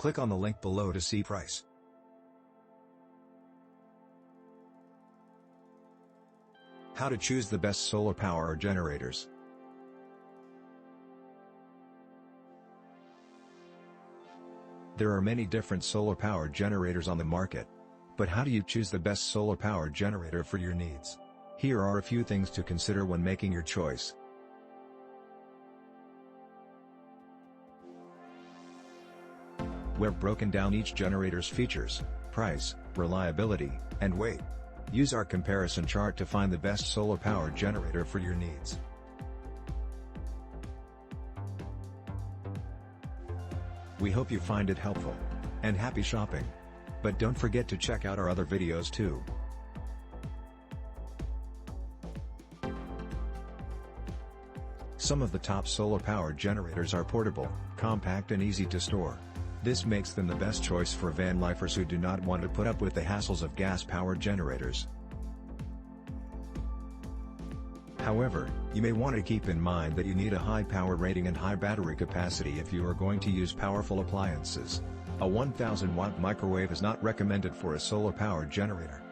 Click on the link below to see price. How to choose the best solar power generators. There are many different solar power generators on the market. But how do you choose the best solar power generator for your needs? Here are a few things to consider when making your choice. We've broken down each generator's features, price, reliability, and weight. Use our comparison chart to find the best solar power generator for your needs. We hope you find it helpful. And happy shopping! But don't forget to check out our other videos too. Some of the top solar power generators are portable, compact and easy to store. This makes them the best choice for van lifers who do not want to put up with the hassles of gas-powered generators. However, you may want to keep in mind that you need a high power rating and high battery capacity if you are going to use powerful appliances. A 1000-watt microwave is not recommended for a solar power generator.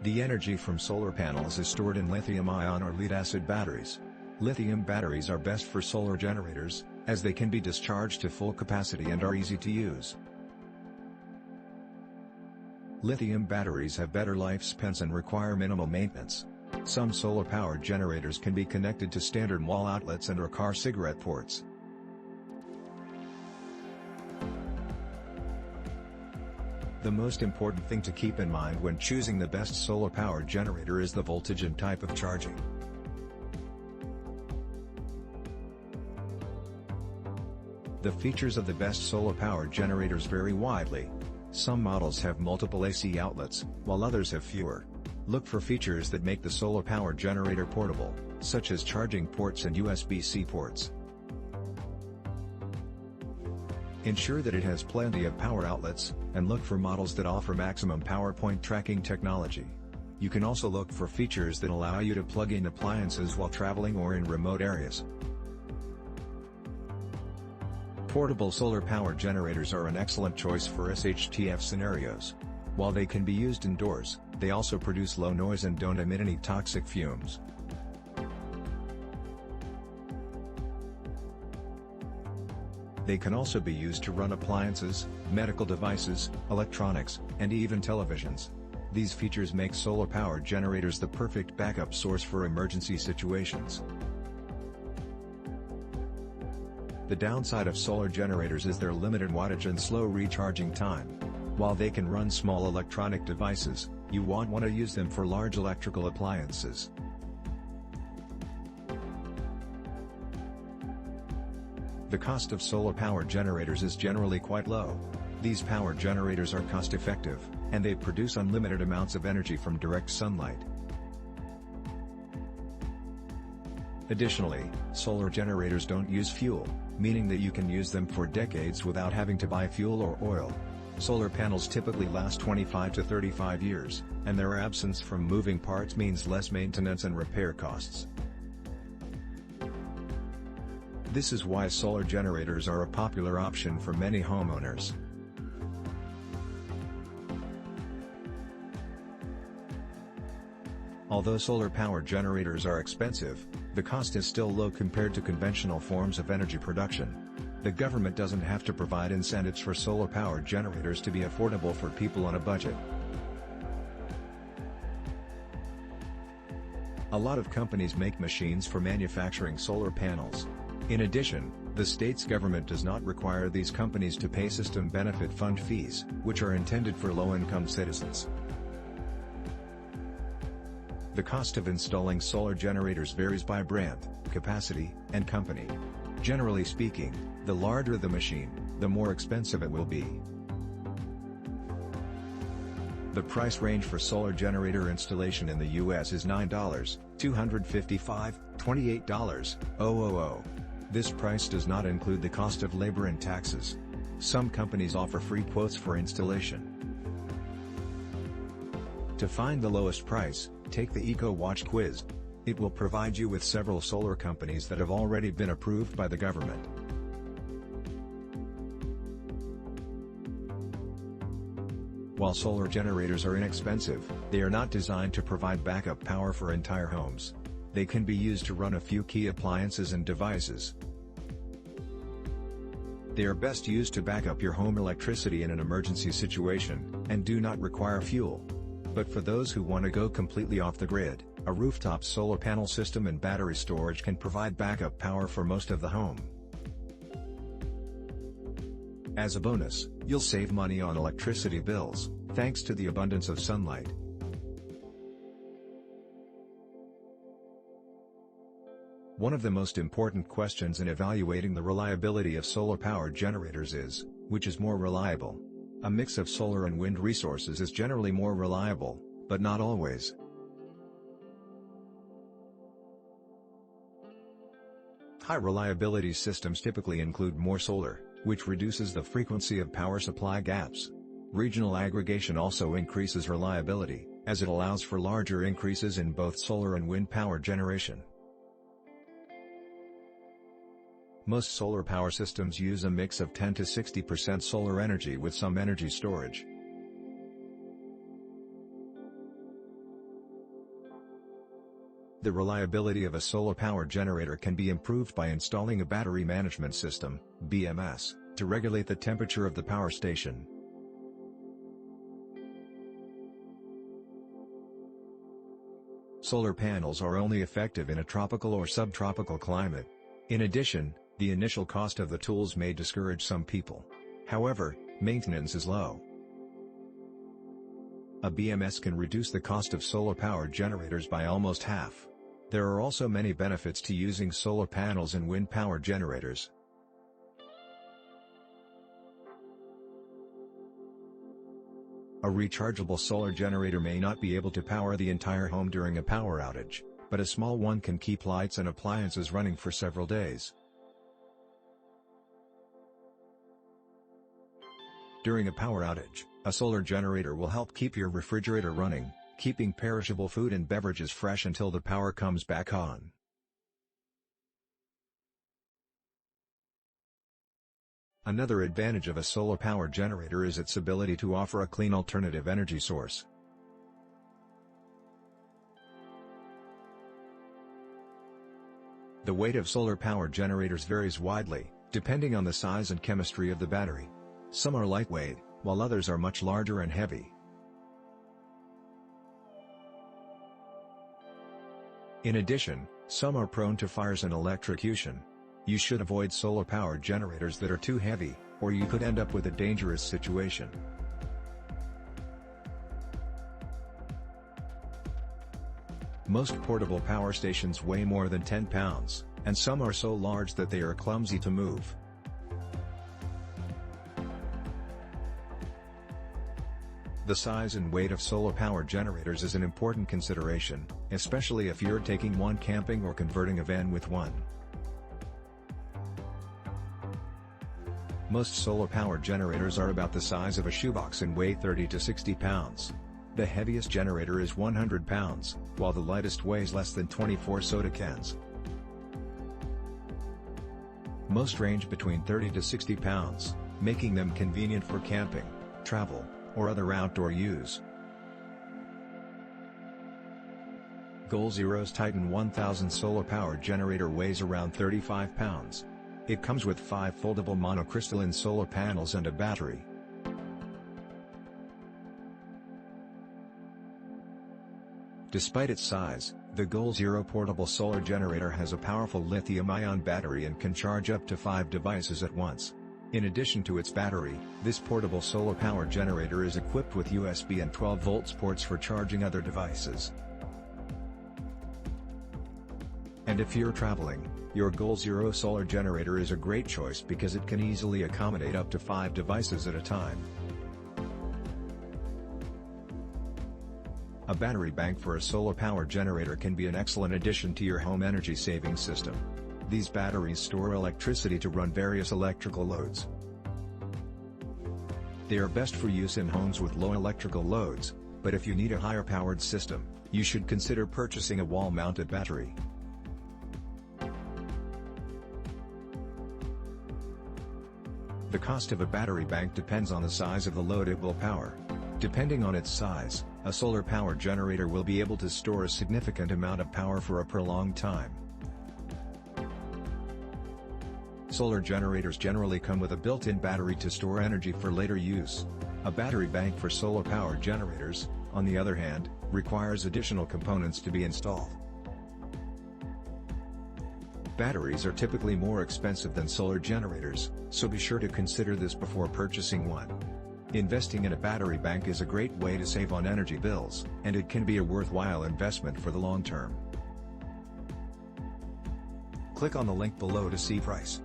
The energy from solar panels is stored in lithium-ion or lead-acid batteries. Lithium batteries are best for solar generators, as they can be discharged to full capacity and are easy to use. Lithium batteries have better lifespans and require minimal maintenance. Some solar power generators can be connected to standard wall outlets and/or car cigarette ports. The most important thing to keep in mind when choosing the best solar power generator is the voltage and type of charging. The features of the best solar power generators vary widely. Some models have multiple AC outlets, while others have fewer. Look for features that make the solar power generator portable, such as charging ports and USB-C ports. Ensure that it has plenty of power outlets, and look for models that offer maximum power point tracking technology. You can also look for features that allow you to plug in appliances while traveling or in remote areas. Portable solar power generators are an excellent choice for SHTF scenarios. While they can be used indoors, they also produce low noise and don't emit any toxic fumes. They can also be used to run appliances, medical devices, electronics, and even televisions. These features make solar power generators the perfect backup source for emergency situations. The downside of solar generators is their limited wattage and slow recharging time. While they can run small electronic devices, you won't want to use them for large electrical appliances. The cost of solar power generators is generally quite low. These power generators are cost-effective, and they produce unlimited amounts of energy from direct sunlight. Additionally, solar generators don't use fuel, meaning that you can use them for decades without having to buy fuel or oil. Solar panels typically last 25 to 35 years, and their absence from moving parts means less maintenance and repair costs. This is why solar generators are a popular option for many homeowners. Although solar power generators are expensive, the cost is still low compared to conventional forms of energy production. The government doesn't have to provide incentives for solar power generators to be affordable for people on a budget. A lot of companies make machines for manufacturing solar panels. In addition, the state's government does not require these companies to pay System Benefit Fund fees, which are intended for low-income citizens. The cost of installing solar generators varies by brand, capacity, and company. Generally speaking, the larger the machine, the more expensive it will be. The price range for solar generator installation in the US is $9, $255, $28,000. This price does not include the cost of labor and taxes. Some companies offer free quotes for installation. To find the lowest price, take the EcoWatch quiz. It will provide you with several solar companies that have already been approved by the government. While solar generators are inexpensive, they are not designed to provide backup power for entire homes. They can be used to run a few key appliances and devices. They are best used to back up your home electricity in an emergency situation, and do not require fuel. But for those who want to go completely off the grid, a rooftop solar panel system and battery storage can provide backup power for most of the home. As a bonus, you'll save money on electricity bills, thanks to the abundance of sunlight. One of the most important questions in evaluating the reliability of solar power generators is, which is more reliable? A mix of solar and wind resources is generally more reliable, but not always. High reliability systems typically include more solar, which reduces the frequency of power supply gaps. Regional aggregation also increases reliability, as it allows for larger increases in both solar and wind power generation. Most solar power systems use a mix of 10 to 60% solar energy with some energy storage. The reliability of a solar power generator can be improved by installing a battery management system, BMS, to regulate the temperature of the power station. Solar panels are only effective in a tropical or subtropical climate. In addition, the initial cost of the tools may discourage some people. However, maintenance is low. A BMS can reduce the cost of solar power generators by almost half. There are also many benefits to using solar panels and wind power generators. A rechargeable solar generator may not be able to power the entire home during a power outage, but a small one can keep lights and appliances running for several days. During a power outage, a solar generator will help keep your refrigerator running, keeping perishable food and beverages fresh until the power comes back on. Another advantage of a solar power generator is its ability to offer a clean alternative energy source. The weight of solar power generators varies widely, depending on the size and chemistry of the battery. Some are lightweight, while others are much larger and heavy. In addition, some are prone to fires and electrocution. You should avoid solar power generators that are too heavy, or you could end up with a dangerous situation. Most portable power stations weigh more than 10 pounds, and some are so large that they are clumsy to move. The size and weight of solar power generators is an important consideration, especially if you're taking one camping or converting a van with one. Most solar power generators are about the size of a shoebox and weigh 30 to 60 pounds. The heaviest generator is 100 pounds, while the lightest weighs less than 24 soda cans. Most range between 30 to 60 pounds, making them convenient for camping, travel, or other outdoor use. Goal Zero's Titan 1000 solar power generator weighs around 35 pounds. It comes with 5 foldable monocrystalline solar panels and a battery. Despite its size, the Goal Zero portable solar generator has a powerful lithium-ion battery and can charge up to 5 devices at once. In addition to its battery, this portable solar power generator is equipped with USB and 12-volt ports for charging other devices. And if you're traveling, your Goal Zero solar generator is a great choice because it can easily accommodate up to 5 devices at a time. A battery bank for a solar power generator can be an excellent addition to your home energy saving system. These batteries store electricity to run various electrical loads. They are best for use in homes with low electrical loads, but if you need a higher powered system, you should consider purchasing a wall-mounted battery. The cost of a battery bank depends on the size of the load it will power. Depending on its size, a solar power generator will be able to store a significant amount of power for a prolonged time. Solar generators generally come with a built-in battery to store energy for later use. A battery bank for solar power generators, on the other hand, requires additional components to be installed. Batteries are typically more expensive than solar generators, so be sure to consider this before purchasing one. Investing in a battery bank is a great way to save on energy bills, and it can be a worthwhile investment for the long term. Click on the link below to see price.